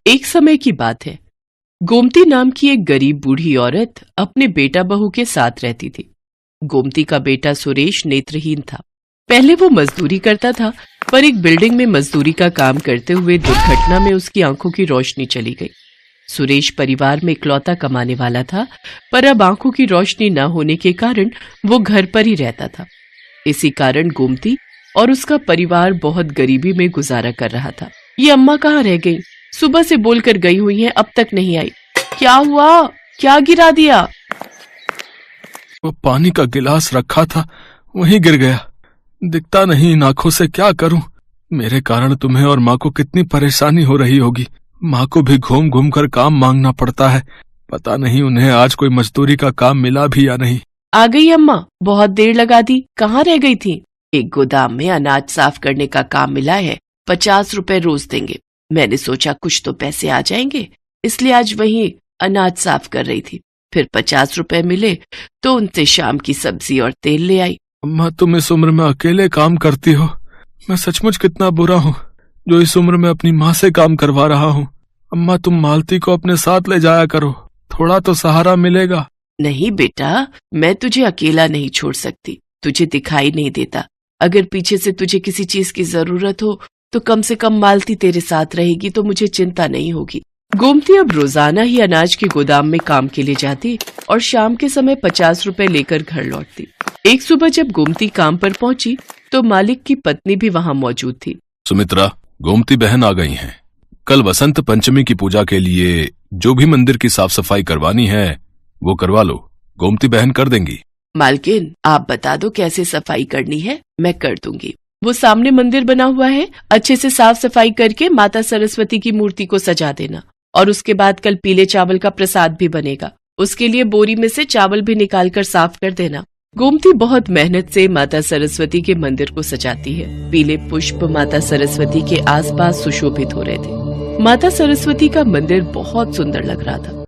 एक समय की बात है। गोमती नाम की एक गरीब बूढ़ी औरत अपने बेटा बहू के साथ रहती थी। गोमती का बेटा सुरेश नेत्रहीन था। पहले वो मजदूरी करता था, पर एक बिल्डिंग में मजदूरी का काम करते हुए दुर्घटना में उसकी आंखों की रोशनी चली गई। सुरेश परिवार में इकलौता कमाने वाला था, पर अब आंखों की रोशनी न होने के कारण वो घर पर ही रहता था। इसी कारण गोमती और उसका परिवार बहुत गरीबी में गुजारा कर रहा था। ये अम्मा कहाँ रह गई? सुबह से बोलकर गई हुई हैं, अब तक नहीं आई। क्या हुआ? क्या गिरा दिया? वो पानी का गिलास रखा था, वहीं गिर गया। दिखता नहीं इन आंखों से, क्या करूं? मेरे कारण तुम्हें और माँ को कितनी परेशानी हो रही होगी। माँ को भी घूम घूम कर काम मांगना पड़ता है। पता नहीं उन्हें आज कोई मजदूरी का काम मिला भी या नहीं। आ गई अम्मा, बहुत देर लगा दी। कहाँ रह गई थी? एक गोदाम में अनाज साफ करने का काम मिला है, 50 रुपए रोज देंगे। मैंने सोचा कुछ तो पैसे आ जाएंगे, इसलिए आज वहीं अनाज साफ कर रही थी। फिर 50 रुपए मिले तो उनसे शाम की सब्जी और तेल ले आई। अम्मा, तुम इस उम्र में अकेले काम करती हो। मैं सचमुच कितना बुरा हूँ जो इस उम्र में अपनी माँ से काम करवा रहा हूँ। अम्मा, तुम मालती को अपने साथ ले जाया करो, थोड़ा तो सहारा मिलेगा। नहीं बेटा, मैं तुझे अकेला नहीं छोड़ सकती। तुझे दिखाई नहीं देता। अगर पीछे से तुझे किसी चीज की जरूरत हो तो कम से कम मालती तेरे साथ रहेगी, तो मुझे चिंता नहीं होगी। गोमती अब रोजाना ही अनाज के गोदाम में काम के लिए जाती और शाम के समय 50 रुपए लेकर घर लौटती। एक सुबह जब गोमती काम पर पहुंची तो मालिक की पत्नी भी वहां मौजूद थी। सुमित्रा, गोमती बहन आ गई हैं। कल वसंत पंचमी की पूजा के लिए जो भी मंदिर की साफ सफाई करवानी है वो करवा लो, गोमती बहन कर देंगी। मालकिन, आप बता दो कैसे सफाई करनी है, मैं कर दूंगी। वो सामने मंदिर बना हुआ है, अच्छे से साफ सफाई करके माता सरस्वती की मूर्ति को सजा देना। और उसके बाद कल पीले चावल का प्रसाद भी बनेगा, उसके लिए बोरी में से चावल भी निकाल कर साफ कर देना। गोमती बहुत मेहनत से माता सरस्वती के मंदिर को सजाती है। पीले पुष्प माता सरस्वती के आसपास सुशोभित हो रहे थे। माता सरस्वती का मंदिर बहुत सुंदर लग रहा था।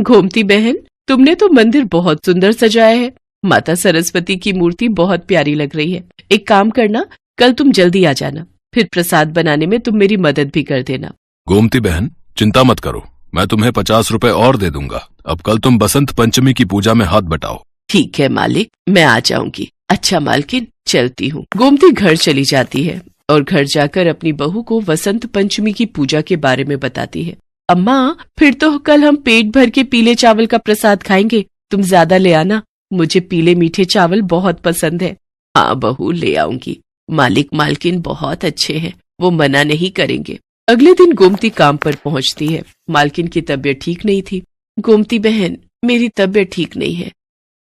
गोमती बहन, तुमने तो मंदिर बहुत सुंदर सजाया है। माता सरस्वती की मूर्ति बहुत प्यारी लग रही है। एक काम करना, कल तुम जल्दी आ जाना, फिर प्रसाद बनाने में तुम मेरी मदद भी कर देना। गोमती बहन, चिंता मत करो, मैं तुम्हें 50 रुपए और दे दूंगा। अब कल तुम बसंत पंचमी की पूजा में हाथ बटाओ। ठीक है मालिक, मैं आ जाऊंगी। अच्छा मालकिन, चलती हूँ। गोमती घर चली जाती है और घर जाकर अपनी बहू को वसंत पंचमी की पूजा के बारे में बताती है। अम्मा, फिर तो कल हम पेट भर के पीले चावल का प्रसाद खाएंगे। तुम ज्यादा ले आना, मुझे पीले मीठे चावल बहुत पसंद है। हाँ बहू, ले आऊंगी। मालिक मालकिन बहुत अच्छे हैं, वो मना नहीं करेंगे। अगले दिन गोमती काम पर पहुंचती है। मालकिन की तबीयत ठीक नहीं थी। गोमती बहन, मेरी तबीयत ठीक नहीं है।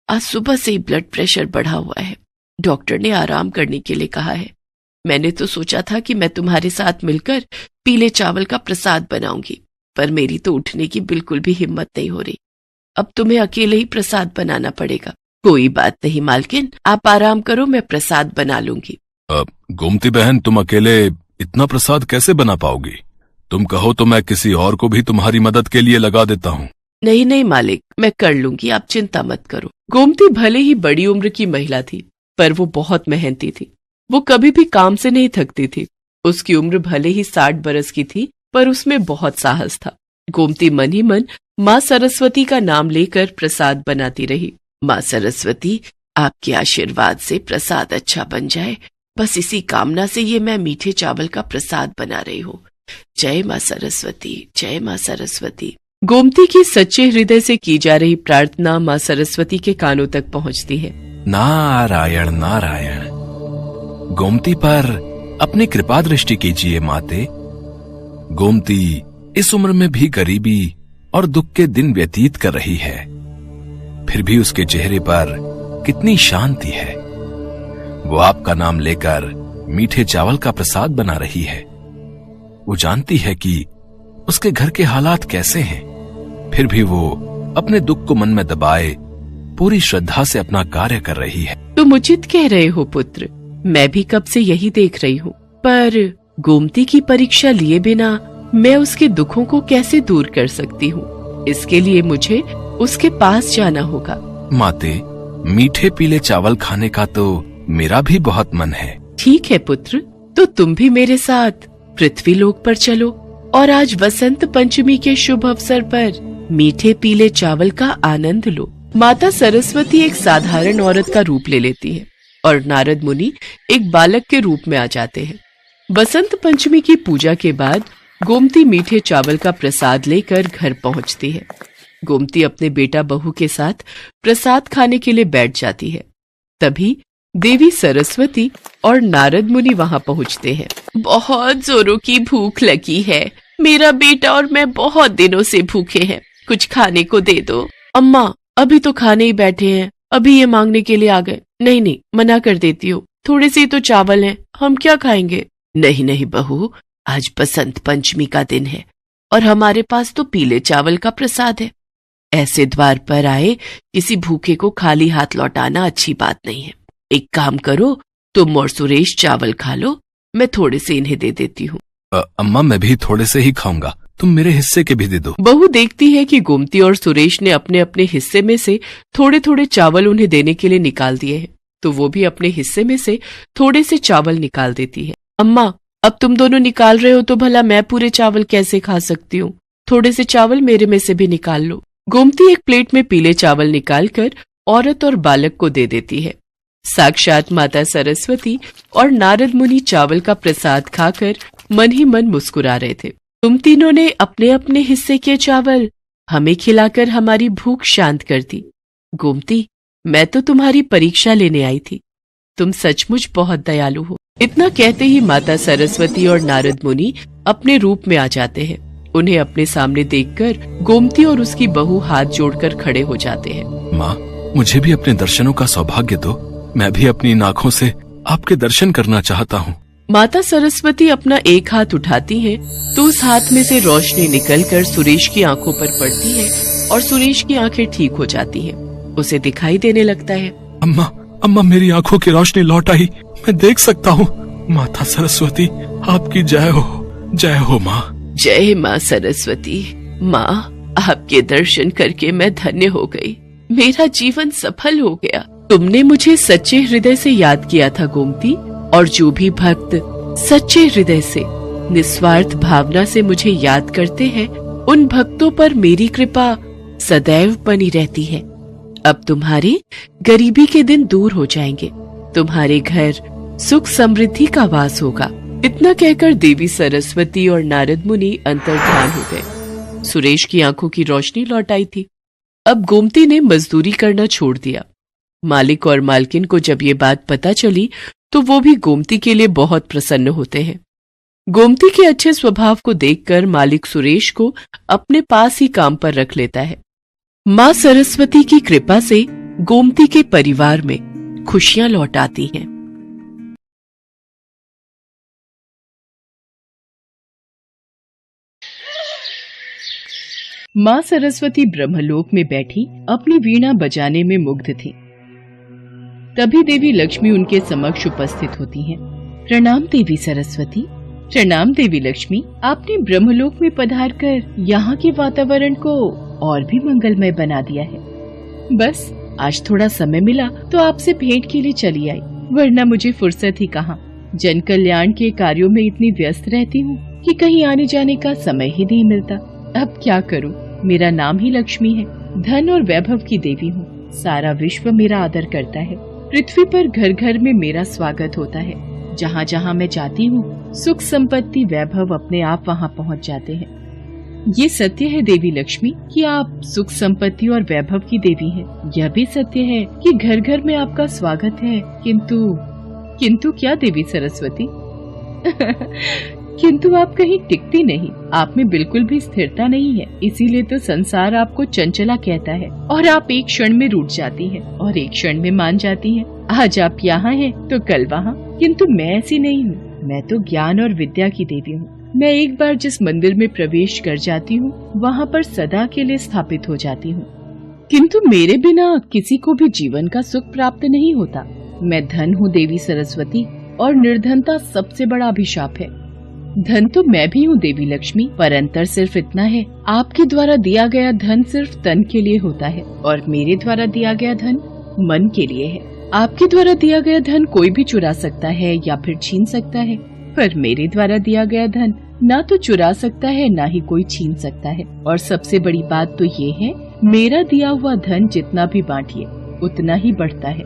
आज सुबह से ही ब्लड प्रेशर बढ़ा हुआ है। डॉक्टर ने आराम करने के लिए कहा है। मैंने तो सोचा था कि मैं तुम्हारे साथ मिलकर पीले चावल का प्रसाद बनाऊंगी, पर मेरी तो उठने की बिल्कुल भी हिम्मत नहीं हो रही। अब तुम्हें अकेले ही प्रसाद बनाना पड़ेगा। कोई बात नहीं मालकिन, आप आराम करो, मैं प्रसाद बना लूंगी। गोमती बहन, तुम अकेले इतना प्रसाद कैसे बना पाओगी? तुम कहो तो मैं किसी और को भी तुम्हारी मदद के लिए लगा देता हूँ। नहीं नहीं मालिक, मैं कर लूंगी, आप चिंता मत करो। गोमती भले ही बड़ी उम्र की महिला थी, पर वो बहुत मेहनती थी। वो कभी भी काम से नहीं थकती थी। उसकी उम्र भले ही 60 बरस की थी, पर उसमें बहुत साहस था। गोमती मन ही मन माँ सरस्वती का नाम लेकर प्रसाद बनाती रही। माँ सरस्वती, आपके आशीर्वाद से प्रसाद अच्छा बन जाए, बस इसी कामना से ये मैं मीठे चावल का प्रसाद बना रही हूँ। जय माँ सरस्वती, जय माँ सरस्वती। गोमती की सच्चे हृदय से की जा रही प्रार्थना माँ सरस्वती के कानों तक पहुँचती है। नारायण नारायण। गोमती पर अपनी कृपा दृष्टि कीजिए माते। गोमती इस उम्र में भी गरीबी और दुख के दिन व्यतीत कर रही है, फिर भी उसके चेहरे पर कितनी शांति है। वो आपका नाम लेकर मीठे चावल का प्रसाद बना रही है। वो जानती है कि उसके घर के हालात कैसे हैं, फिर भी वो अपने दुख को मन में दबाए पूरी श्रद्धा से अपना कार्य कर रही है। तुम उचित कह रहे हो पुत्र, मैं भी कब से यही देख रही हूँ। पर गोमती की परीक्षा लिए बिना मैं उसके दुखों को कैसे दूर कर सकती हूँ? इसके लिए मुझे उसके पास जाना होगा। माते, मीठे पीले चावल खाने का तो मेरा भी बहुत मन है। ठीक है पुत्र, तो तुम भी मेरे साथ पृथ्वी लोक पर चलो। और आज वसंत पंचमी के शुभ अवसर पर मीठे पीले चावल का आनंद लो। माता सरस्वती एक साधारण औरत का रूप ले लेती है और नारद मुनि एक बालक के रूप में आ जाते हैं। बसंत पंचमी की पूजा के बाद गोमती मीठे चावल का प्रसाद लेकर घर पहुंचती है। गोमती अपने बेटा बहू के साथ प्रसाद खाने के लिए बैठ जाती है। तभी देवी सरस्वती और नारद मुनि वहां पहुंचते हैं। बहुत जोरों की भूख लगी है, मेरा बेटा और मैं बहुत दिनों से भूखे हैं, कुछ खाने को दे दो। अम्मा अभी तो खाने ही बैठे हैं, अभी ये मांगने के लिए आ गए। नहीं नहीं, मना कर देती हूँ, थोड़े से तो चावल हैं, हम क्या खाएंगे। नहीं नहीं बहू, आज बसंत पंचमी का दिन है और हमारे पास तो पीले चावल का प्रसाद है। ऐसे द्वार पर आए किसी भूखे को खाली हाथ लौटाना अच्छी बात नहीं है। एक काम करो, तुम और सुरेश चावल खा लो, मैं थोड़े से इन्हें दे देती हूँ। अम्मा मैं भी थोड़े से ही खाऊंगा, तुम मेरे हिस्से के भी दे दो। बहू देखती है कि गोमती और सुरेश ने अपने अपने हिस्से में से थोड़े थोड़े चावल उन्हें देने के लिए निकाल दिए हैं, तो वो भी अपने हिस्से में से थोड़े से चावल निकाल देती है। अम्मा अब तुम दोनों निकाल रहे हो तो भला मैं पूरे चावल कैसे खा सकती हूँ, थोड़े से चावल मेरे में से भी निकाल लो। गोमती एक प्लेट में पीले चावल निकालकर औरत और बालक को दे देती है। साक्षात माता सरस्वती और नारद मुनि चावल का प्रसाद खाकर मन ही मन मुस्कुरा रहे थे। तुम तीनों ने अपने अपने हिस्से के चावल हमें खिलाकर हमारी भूख शांत कर दी। गोमती, मैं तो तुम्हारी परीक्षा लेने आई थी, तुम सचमुच बहुत दयालु हो। इतना कहते ही माता सरस्वती और नारद मुनि अपने रूप में आ जाते हैं। उन्हें अपने सामने देखकर गोमती और उसकी बहू हाथ जोड़कर खड़े हो जाते हैं। माँ, मुझे भी अपने दर्शनों का सौभाग्य दो, मैं भी अपनी आँखों से आपके दर्शन करना चाहता हूँ। माता सरस्वती अपना एक हाथ उठाती हैं, तो उस हाथ में से रोशनी निकलकर सुरेश की आंखों पर पड़ती है और सुरेश की आंखें ठीक हो जाती हैं। उसे दिखाई देने लगता है। अम्मा अम्मा, मेरी आंखों की रोशनी लौट आई, मैं देख सकता हूँ। माता सरस्वती आपकी जय हो, जय हो माँ। जय माँ सरस्वती। माँ, आपके दर्शन करके मैं धन्य हो गई, मेरा जीवन सफल हो गया। तुमने मुझे सच्चे हृदय से याद किया था गोमती, और जो भी भक्त सच्चे हृदय से निस्वार्थ भावना से मुझे याद करते हैं, उन भक्तों पर मेरी कृपा सदैव बनी रहती है। अब तुम्हारे गरीबी के दिन दूर हो जाएंगे, तुम्हारे घर सुख समृद्धि का वास होगा। इतना कहकर देवी सरस्वती और नारद मुनि अंतर्ध्यान हो गए। सुरेश की आंखों की रोशनी लौट आई थी। अब गोमती ने मजदूरी करना छोड़ दिया। मालिक और मालकिन को जब ये बात पता चली तो वो भी गोमती के लिए बहुत प्रसन्न होते हैं। गोमती के अच्छे स्वभाव को देखकर मालिक सुरेश को अपने पास ही काम पर रख लेता है। माँ सरस्वती की कृपा से गोमती के परिवार में खुशियां लौट आती हैं। माँ सरस्वती ब्रह्मलोक में बैठी अपनी वीणा बजाने में मुग्ध थी। तभी देवी लक्ष्मी उनके समक्ष उपस्थित होती हैं। प्रणाम देवी सरस्वती। प्रणाम देवी लक्ष्मी, आपने ब्रह्मलोक में पधारकर यहाँ के वातावरण को और भी मंगलमय बना दिया है। बस आज थोड़ा समय मिला तो आपसे भेंट के लिए चली आई, वरना मुझे फुर्सत ही कहाँ। जन कल्याण के कार्यों में इतनी व्यस्त रहती हूँ कि कहीं आने जाने का समय ही नहीं मिलता। अब क्या करूँ, मेरा नाम ही लक्ष्मी है, धन और वैभव की देवी हूँ। सारा विश्व मेरा आदर करता है। पृथ्वी पर घर घर में मेरा स्वागत होता है। जहाँ जहाँ मैं जाती हूँ सुख संपत्ति वैभव अपने आप वहाँ पहुँच जाते हैं। ये सत्य है देवी लक्ष्मी कि आप सुख संपत्ति और वैभव की देवी हैं। यह भी सत्य है कि घर घर में आपका स्वागत है। किंतु क्या देवी सरस्वती? किंतु आप कहीं टिकती नहीं, आप में बिल्कुल भी स्थिरता नहीं है। इसीलिए तो संसार आपको चंचला कहता है और आप एक क्षण में रूठ जाती हैं और एक क्षण में मान जाती हैं। आज आप यहाँ हैं तो कल वहाँ। किंतु मैं ऐसी नहीं हूँ, मैं तो ज्ञान और विद्या की देवी हूँ। मैं एक बार जिस मंदिर में प्रवेश कर जाती हूँ वहाँ पर सदा के लिए स्थापित हो जाती हूँ। किंतु मेरे बिना किसी को भी जीवन का सुख प्राप्त नहीं होता। मैं धन हूँ देवी सरस्वती, और निर्धनता सबसे बड़ा अभिशाप है। धन तो मैं भी हूँ देवी लक्ष्मी, पर अंतर सिर्फ इतना है, आपके द्वारा दिया गया धन सिर्फ तन के लिए होता है और मेरे द्वारा दिया गया धन मन के लिए है। आपके द्वारा दिया गया धन कोई भी चुरा सकता है या फिर छीन सकता है, पर मेरे द्वारा दिया गया धन ना तो चुरा सकता है ना ही कोई छीन सकता है। और सबसे बड़ी बात तो ये है, मेरा दिया हुआ धन जितना भी बांटिए उतना ही बढ़ता है।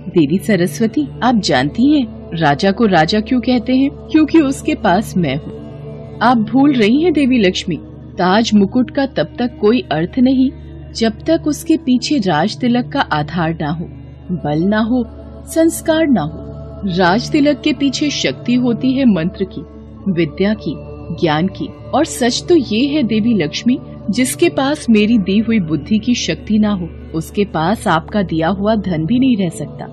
देवी सरस्वती, आप जानती हैं राजा को राजा क्यों कहते हैं? क्योंकि उसके पास मैं हूँ। आप भूल रही हैं देवी लक्ष्मी, ताज मुकुट का तब तक कोई अर्थ नहीं जब तक उसके पीछे राज तिलक का आधार ना हो, बल ना हो, संस्कार ना हो। राज तिलक के पीछे शक्ति होती है मंत्र की, विद्या की, ज्ञान की। और सच तो ये है देवी लक्ष्मी, जिसके पास मेरी दी हुई बुद्धि की शक्ति ना हो उसके पास आपका दिया हुआ धन भी नहीं रह सकता।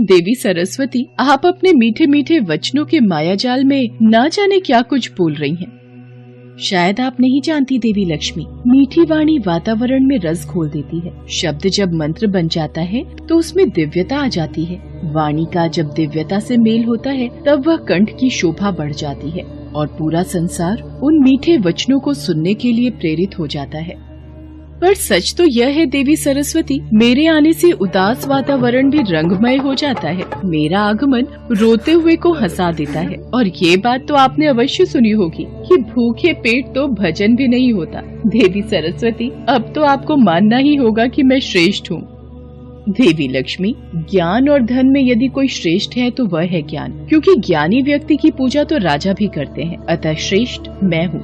देवी सरस्वती, आप अपने मीठे मीठे वचनों के मायाजाल में ना जाने क्या कुछ बोल रही हैं। शायद आप नहीं जानती देवी लक्ष्मी, मीठी वाणी वातावरण में रस घोल देती है। शब्द जब मंत्र बन जाता है तो उसमें दिव्यता आ जाती है। वाणी का जब दिव्यता से मेल होता है तब वह कंठ की शोभा बढ़ जाती है और पूरा संसार उन मीठे वचनों को सुनने के लिए प्रेरित हो जाता है। पर सच तो यह है देवी सरस्वती, मेरे आने से उदास वातावरण भी रंगमय हो जाता है। मेरा आगमन रोते हुए को हंसा देता है। और ये बात तो आपने अवश्य सुनी होगी कि भूखे पेट तो भजन भी नहीं होता। देवी सरस्वती, अब तो आपको मानना ही होगा कि मैं श्रेष्ठ हूँ। देवी लक्ष्मी, ज्ञान और धन में यदि कोई श्रेष्ठ है तो वह है ज्ञान, क्योंकि ज्ञानी व्यक्ति की पूजा तो राजा भी करते हैं, अतः श्रेष्ठ मैं हूँ।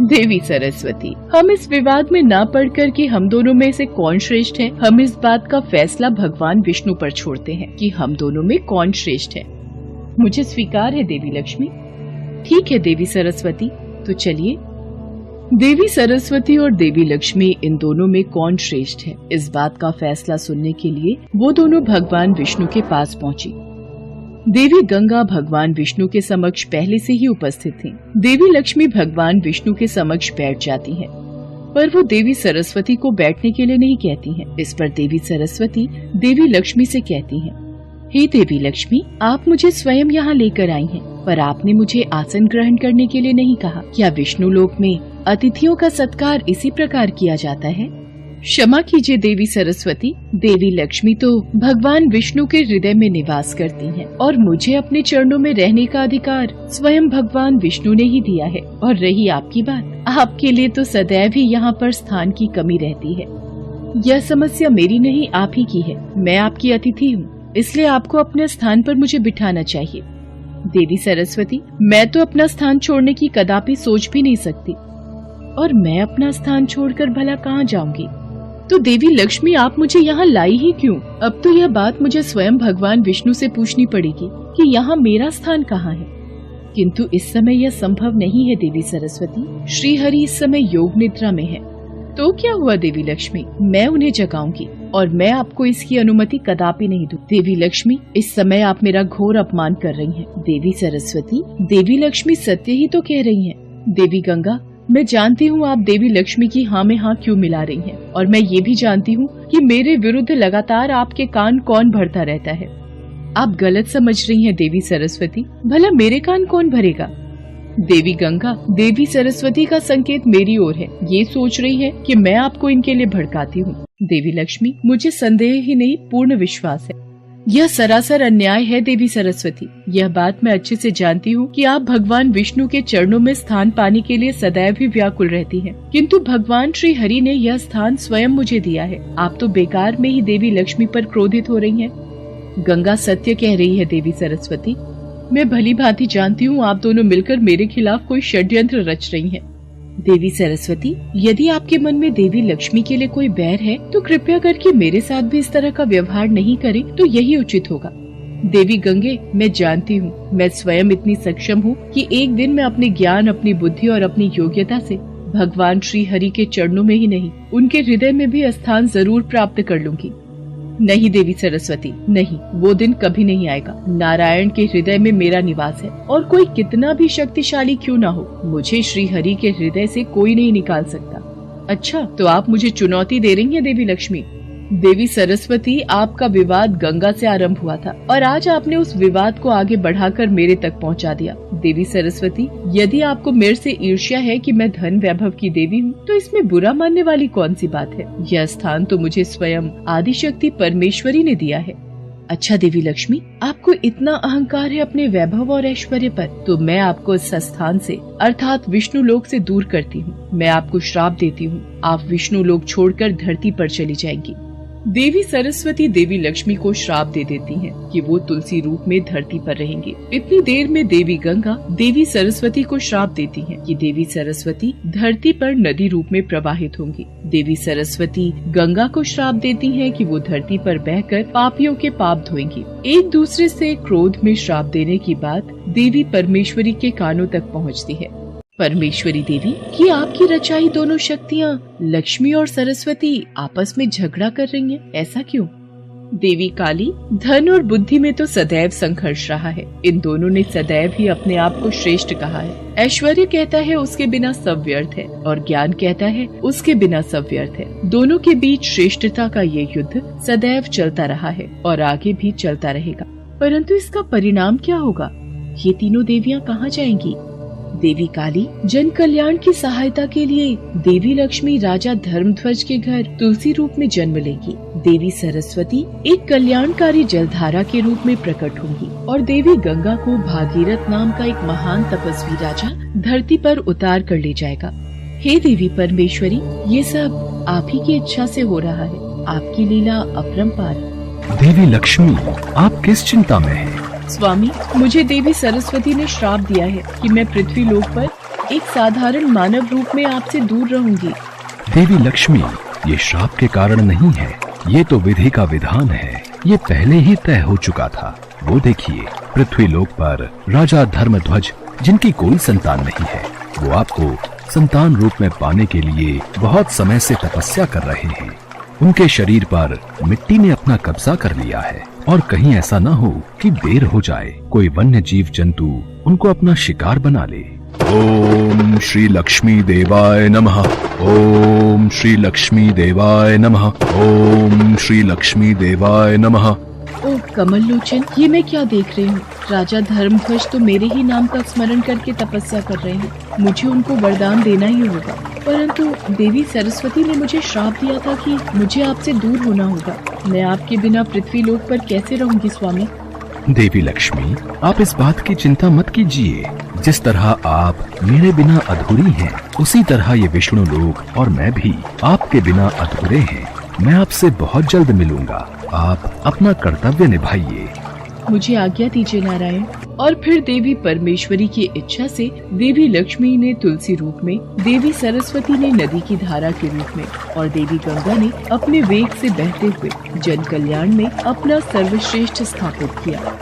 देवी सरस्वती, हम इस विवाद में ना पड़कर कि हम दोनों में से कौन श्रेष्ठ है, हम इस बात का फैसला भगवान विष्णु पर छोड़ते हैं कि हम दोनों में कौन श्रेष्ठ है। मुझे स्वीकार है देवी लक्ष्मी। ठीक है देवी सरस्वती, तो चलिए। देवी सरस्वती और देवी लक्ष्मी, इन दोनों में कौन श्रेष्ठ है, इस बात का फैसला सुनने के लिए वो दोनों भगवान विष्णु के पास पहुँची। देवी गंगा भगवान विष्णु के समक्ष पहले से ही उपस्थित थीं। देवी लक्ष्मी भगवान विष्णु के समक्ष बैठ जाती हैं, पर वो देवी सरस्वती को बैठने के लिए नहीं कहती हैं। इस पर देवी सरस्वती देवी लक्ष्मी से कहती हैं, हे देवी लक्ष्मी, आप मुझे स्वयं यहाँ लेकर आई हैं, पर आपने मुझे आसन ग्रहण करने के लिए नहीं कहा। क्या विष्णु लोक में अतिथियों का सत्कार इसी प्रकार किया जाता है? क्षमा कीजिए देवी सरस्वती, देवी लक्ष्मी तो भगवान विष्णु के हृदय में निवास करती हैं और मुझे अपने चरणों में रहने का अधिकार स्वयं भगवान विष्णु ने ही दिया है। और रही आपकी बात, आपके लिए तो सदैव ही यहाँ पर स्थान की कमी रहती है। यह समस्या मेरी नहीं, आप ही की है। मैं आपकी अतिथि हूँ, इसलिए आपको अपने स्थान पर मुझे बिठाना चाहिए। देवी सरस्वती, मैं तो अपना स्थान छोड़ने की कदापि सोच भी नहीं सकती, और मैं अपना स्थान छोड़कर भला कहाँ जाऊंगी? तो देवी लक्ष्मी, आप मुझे यहाँ लाई ही क्यों? अब तो यह बात मुझे स्वयं भगवान विष्णु से पूछनी पड़ेगी कि यहाँ मेरा स्थान कहाँ है। किंतु इस समय यह संभव नहीं है देवी सरस्वती। श्री हरि इस समय योग निद्रा में है। तो क्या हुआ देवी लक्ष्मी, मैं उन्हें जगाऊंगी और मैं आपको इसकी अनुमति कदापि नहीं दूं। देवी लक्ष्मी, इस समय आप मेरा घोर अपमान कर रही हैं। देवी सरस्वती, देवी लक्ष्मी सत्य ही तो कह रही हैं। देवी गंगा, मैं जानती हूँ आप देवी लक्ष्मी की हाँ में हाँ क्यों मिला रही हैं, और मैं ये भी जानती हूँ कि मेरे विरुद्ध लगातार आपके कान कौन भरता रहता है। आप गलत समझ रही हैं देवी सरस्वती, भला मेरे कान कौन भरेगा? देवी गंगा, देवी सरस्वती का संकेत मेरी ओर है, ये सोच रही है कि मैं आपको इनके लिए भड़काती हूँ। देवी लक्ष्मी, मुझे संदेह ही नहीं पूर्ण विश्वास है। यह सरासर अन्याय है देवी सरस्वती। यह बात मैं अच्छे से जानती हूँ कि आप भगवान विष्णु के चरणों में स्थान पाने के लिए सदैव ही व्याकुल रहती हैं, किंतु भगवान श्री हरि ने यह स्थान स्वयं मुझे दिया है। आप तो बेकार में ही देवी लक्ष्मी पर क्रोधित हो रही हैं। गंगा सत्य कह रही है देवी सरस्वती। मैं भली भांति जानती हूँ आप दोनों मिलकर मेरे खिलाफ कोई षड्यंत्र रच रही हैं। देवी सरस्वती, यदि आपके मन में देवी लक्ष्मी के लिए कोई बैर है तो कृपया करके मेरे साथ भी इस तरह का व्यवहार नहीं करें, तो यही उचित होगा। देवी गंगे, मैं जानती हूँ, मैं स्वयं इतनी सक्षम हूँ कि एक दिन मैं अपने ज्ञान, अपनी बुद्धि और अपनी योग्यता से भगवान श्री हरि के चरणों में ही नहीं, उनके हृदय में भी स्थान जरूर प्राप्त कर लूंगी। नहीं देवी सरस्वती, नहीं, वो दिन कभी नहीं आएगा। नारायण के हृदय में मेरा निवास है, और कोई कितना भी शक्तिशाली क्यों ना हो, मुझे श्री हरि के हृदय से कोई नहीं निकाल सकता। अच्छा, तो आप मुझे चुनौती दे रही हैं देवी लक्ष्मी? देवी सरस्वती, आपका विवाद गंगा से आरंभ हुआ था और आज आपने उस विवाद को आगे बढ़ाकर मेरे तक पहुंचा दिया। देवी सरस्वती, यदि आपको मेरे से ईर्ष्या है कि मैं धन वैभव की देवी हूँ, तो इसमें बुरा मानने वाली कौन सी बात है? यह स्थान तो मुझे स्वयं आदिशक्ति परमेश्वरी ने दिया है। अच्छा देवी लक्ष्मी, आपको इतना अहंकार है अपने वैभव और ऐश्वर्य पर, तो मैं आपको इस स्थान से अर्थात विष्णु लोक से दूर करती हूँ। मैं आपको श्राप देती हूँ, आप विष्णु लोक छोड़कर धरती पर चली जाएंगी। देवी सरस्वती देवी लक्ष्मी को श्राप दे देती हैं कि वो तुलसी रूप में धरती पर रहेंगी। इतनी देर में देवी गंगा देवी सरस्वती को श्राप देती हैं कि देवी सरस्वती धरती पर नदी रूप में प्रवाहित होंगी। देवी सरस्वती गंगा को श्राप देती हैं कि वो धरती पर बहकर पापियों के पाप धोएंगी। एक दूसरे से क्रोध में श्राप देने की बात देवी परमेश्वरी के कानों तक पहुँचती है। परमेश्वरी देवी कि आपकी रचाई दोनों शक्तियाँ लक्ष्मी और सरस्वती आपस में झगड़ा कर रही हैं, ऐसा क्यों? देवी काली, धन और बुद्धि में तो सदैव संघर्ष रहा है। इन दोनों ने सदैव ही अपने आप को श्रेष्ठ कहा है। ऐश्वर्य कहता है उसके बिना सब व्यर्थ है और ज्ञान कहता है उसके बिना सब व्यर्थ है। दोनों के बीच श्रेष्ठता का ये युद्ध सदैव चलता रहा है और आगे भी चलता रहेगा। परंतु इसका परिणाम क्या होगा? ये तीनों देवियाँ कहाँ जाएंगी? देवी काली, जन कल्याण की सहायता के लिए देवी लक्ष्मी राजा धर्मध्वज के घर तुलसी रूप में जन्म लेगी। देवी सरस्वती एक कल्याणकारी जलधारा के रूप में प्रकट होंगी और देवी गंगा को भागीरथ नाम का एक महान तपस्वी राजा धरती पर उतार कर ले जाएगा। हे देवी परमेश्वरी, ये सब आप ही की इच्छा से हो रहा है। आपकी लीला अपरंपार। देवी लक्ष्मी, आप किस चिंता में हैं? स्वामी, मुझे देवी सरस्वती ने श्राप दिया है कि मैं पृथ्वी लोक पर एक साधारण मानव रूप में आपसे दूर रहूंगी। देवी लक्ष्मी, ये श्राप के कारण नहीं है, ये तो विधि का विधान है। ये पहले ही तय हो चुका था। वो देखिए, पृथ्वी लोक पर राजा धर्मध्वज, जिनकी कोई संतान नहीं है, वो आपको संतान रूप में पाने के लिए बहुत समय से तपस्या कर रहे हैं। उनके शरीर पर मिट्टी ने अपना कब्जा कर लिया है और कहीं ऐसा न हो कि देर हो जाए, कोई वन्य जीव जंतु उनको अपना शिकार बना ले। ओम श्री लक्ष्मी देवाय नमः। ओम श्री लक्ष्मी देवाय नमः। ओम श्री लक्ष्मी देवाय नमः। ओ कमल लोचन, ये मैं क्या देख रही हूँ? राजा धर्मध्वज तो मेरे ही नाम का स्मरण करके तपस्या कर रहे हैं। मुझे उनको वरदान देना ही होगा। परंतु देवी सरस्वती ने मुझे श्राप दिया था कि मुझे आपसे दूर होना होगा। मैं आपके बिना पृथ्वी लोक पर कैसे रहूंगी स्वामी? देवी लक्ष्मी, आप इस बात की चिंता मत कीजिए। जिस तरह आप मेरे बिना अधूरी हैं, उसी तरह ये विष्णु लोक और मैं भी आपके बिना अधूरे हैं। मैं आपसे बहुत जल्द मिलूंगा। आप अपना कर्तव्य निभाइए। मुझे आज्ञा दीजिए नारायण। और फिर देवी परमेश्वरी की इच्छा से देवी लक्ष्मी ने तुलसी रूप में, देवी सरस्वती ने नदी की धारा के रूप में और देवी गंगा ने अपने वेग से बहते हुए जन कल्याण में अपना सर्वश्रेष्ठ स्थापित किया।